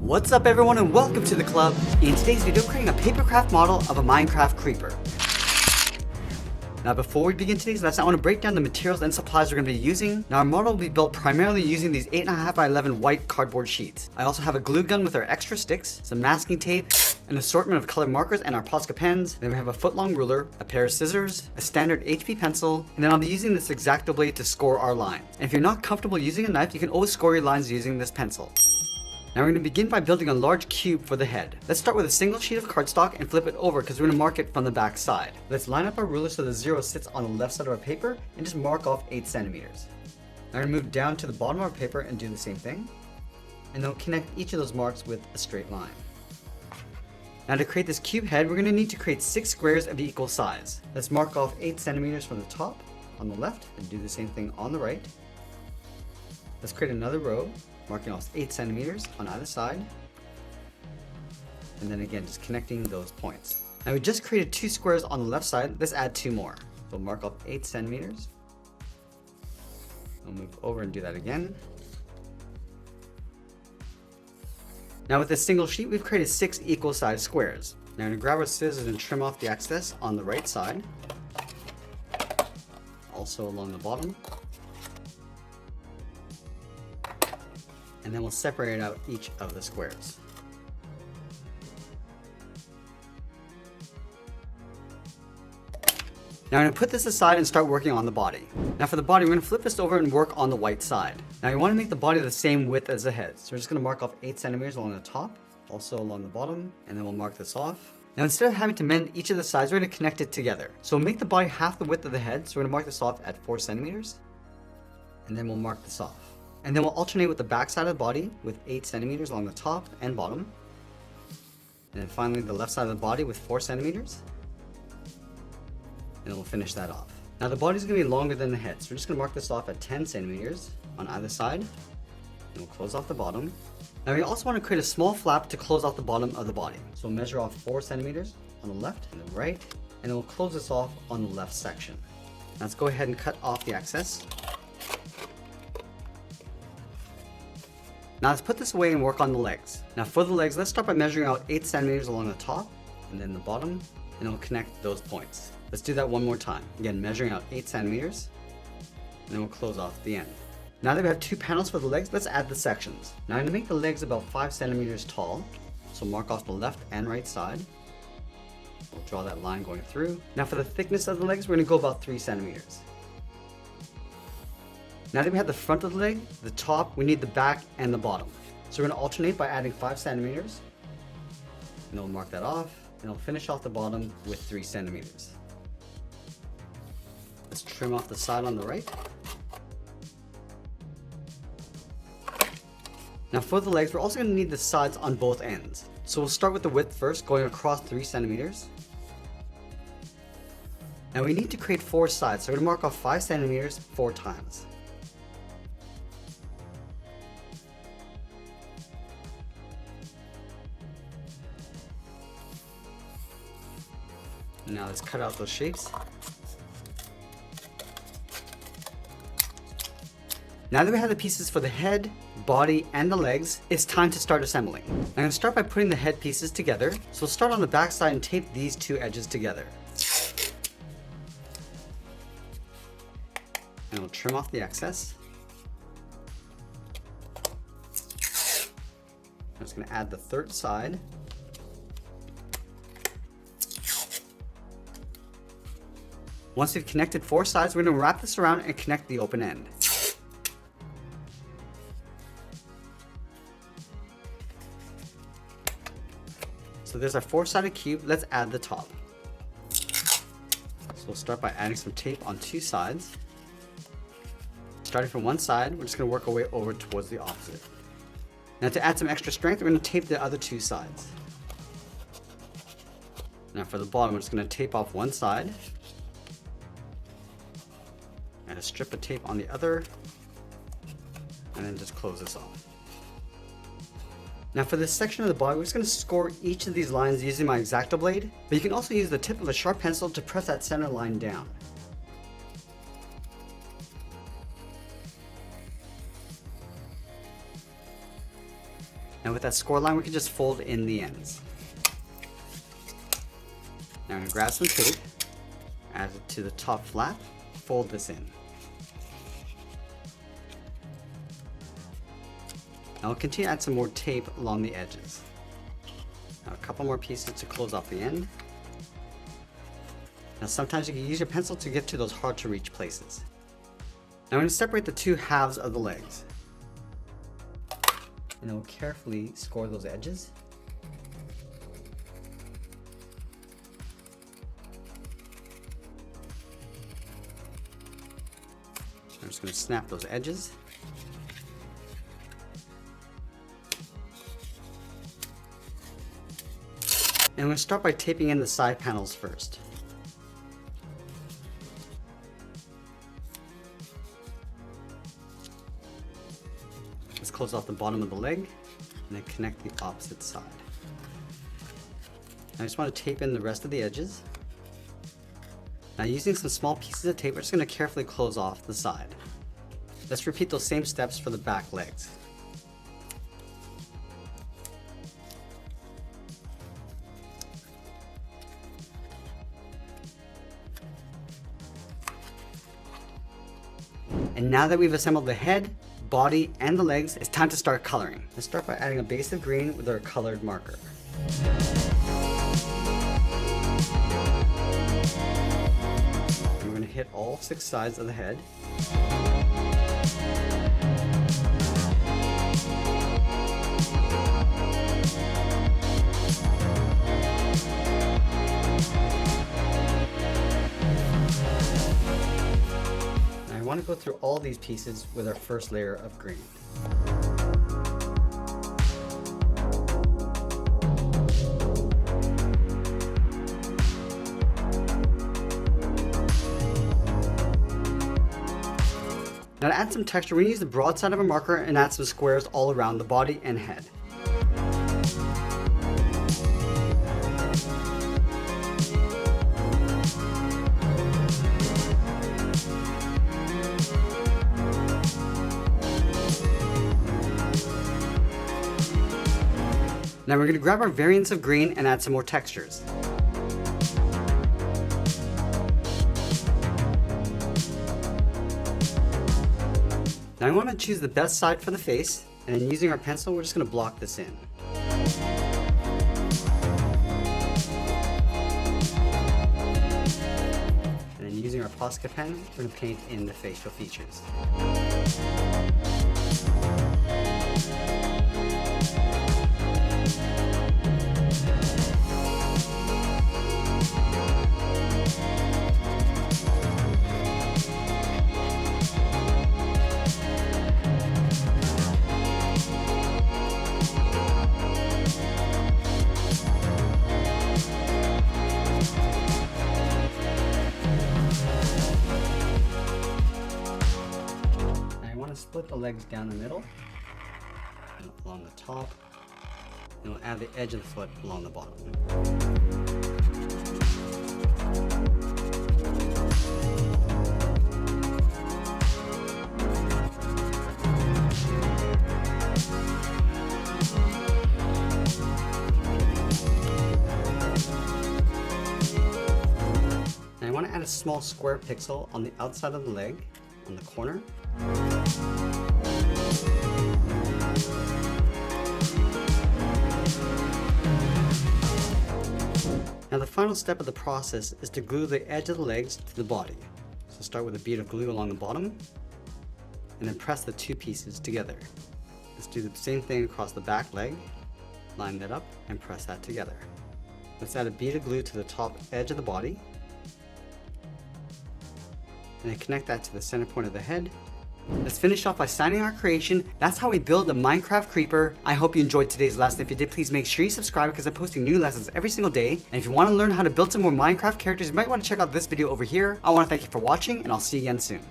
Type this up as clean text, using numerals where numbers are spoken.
What's up everyone and welcome to the club. In today's video, I'm creating a papercraft model of a Minecraft creeper. Now before we begin today's lesson, I want to break down the materials and supplies we're going to be using. Now our model will be built primarily using these 8.5 by 11 white cardboard sheets. I also have a glue gun with our extra sticks, some masking tape, an assortment of colored markers and our Posca pens. Then we have a foot-long ruler, a pair of scissors, a standard HB pencil, and then I'll be using this X-Acto blade to score our lines. And if you're not comfortable using a knife, you can always score your lines using this pencil. Now we're going to begin by building a large cube for the head. Let's start with a single sheet of cardstock and flip it over because we're going to mark it from the back side. Let's line up our ruler so the 0 sits on the left side of our paper and just mark off 8 centimeters. Now we're going to move down to the bottom of our paper and do the same thing. And then we'll connect each of those marks with a straight line. Now to create this cube head, we're going to need to create 6 squares of equal size. Let's mark off 8 centimeters from the top on the left and do the same thing on the right. Let's create another row, marking off 8 centimeters on either side. And then again, just connecting those points. Now we just created 2 squares on the left side. Let's add 2 more. We'll mark off 8 centimeters. We'll move over and do that again. Now with this single sheet, we've created 6 equal sized squares. Now I'm going to grab our scissors and trim off the excess on the right side. Also along the bottom. And then we'll separate out each of the squares. Now I'm going to put this aside and start working on the body. Now for the body, we're going to flip this over and work on the white side. Now you want to make the body the same width as the head. So we're just going to mark off 8 centimeters along the top, also along the bottom, and then we'll mark this off. Now instead of having to mend each of the sides, we're going to connect it together. So we'll make the body half the width of the head. So we're going to mark this off at 4 centimeters. And then we'll mark this off. And then we'll alternate with the back side of the body with 8 centimeters along the top and bottom. And then finally the left side of the body with 4 centimeters. And then we'll finish that off. Now the body's going to be longer than the head, so we're just going to mark this off at 10 centimeters on either side. And we'll close off the bottom. Now we also want to create a small flap to close off the bottom of the body. So we'll measure off 4 centimeters on the left and the right. And then we'll close this off on the left section. Now let's go ahead and cut off the excess. Now let's put this away and work on the legs. Now for the legs, let's start by measuring out 8 centimeters along the top and then the bottom, and then we'll connect those points. Let's do that one more time. Again, measuring out 8 centimeters, and then we'll close off the end. Now that we have 2 panels for the legs, let's add the sections. Now I'm going to make the legs about 5 centimeters tall, so mark off the left and right side. We'll draw that line going through. Now for the thickness of the legs, we're going to go about 3 centimeters. Now that we have the front of the leg, the top, we need the back and the bottom. So we're going to alternate by adding 5 centimeters. And then we'll mark that off. And we'll finish off the bottom with 3 centimeters. Let's trim off the side on the right. Now for the legs, we're also going to need the sides on both ends. So we'll start with the width first, going across 3 centimeters. Now we need to create 4 sides, so we're going to mark off 5 centimeters 4 times. Now let's cut out those shapes. Now that we have the pieces for the head, body, and the legs, it's time to start assembling. I'm going to start by putting the head pieces together. So we'll start on the back side and tape these 2 edges together. And we'll trim off the excess. I'm just going to add the 3rd side. Once we've connected 4 sides, we're going to wrap this around and connect the open end. So there's our 4-sided cube. Let's add the top. So we'll start by adding some tape on 2 sides. Starting from one side, we're just going to work our way over towards the opposite. Now to add some extra strength, we're going to tape the other 2 sides. Now for the bottom, we're just going to tape off one side. And a strip of tape on the other, and then just close this off. Now for this section of the body, we're just going to score each of these lines using my X-Acto blade, but you can also use the tip of a sharp pencil to press that center line down. Now Now with that score line, we can just fold in the ends. Now I'm going to grab some tape, add it to the top flap, fold this in. Now I'll continue to add some more tape along the edges. Now a couple more pieces to close off the end. Now sometimes you can use your pencil to get to those hard to reach places. Now I'm going to separate the two halves of the legs. And then we'll carefully score those edges. I'm just going to snap those edges. And I'm going to start by taping in the side panels first. Let's close off the bottom of the leg and then connect the opposite side. I just want to tape in the rest of the edges. Now using some small pieces of tape, we're just going to carefully close off the side. Let's repeat those same steps for the back legs. And now that we've assembled the head, body, and the legs, it's time to start coloring. Let's start by adding a base of green with our colored marker. And we're going to hit all 6 sides of the head. I want to go through all these pieces with our first layer of green. Now to add some texture, we're going to use the broad side of a marker and add some squares all around the body and head. Now we're going to grab our variants of green and add some more textures. Now I want to choose the best side for the face, and then using our pencil, we're just going to block this in. And then using our Posca pen, we're going to paint in the facial features. Split the legs down the middle, and along the top, and we'll add the edge of the foot along the bottom. And I want to add a small square pixel on the outside of the leg, on the corner. Now the final step of the process is to glue the edge of the legs to the body. So start with a bead of glue along the bottom, and then press the two pieces together. Let's do the same thing across the back leg, line that up, and press that together. Let's add a bead of glue to the top edge of the body, and then connect that to the center point of the head. Let's finish off by signing our creation. That's how we build a Minecraft creeper. I hope you enjoyed today's lesson. If you did, please make sure you subscribe because I'm posting new lessons every single day. And if you want to learn how to build some more Minecraft characters, you might want to check out this video over here. I want to thank you for watching, and I'll see you again soon.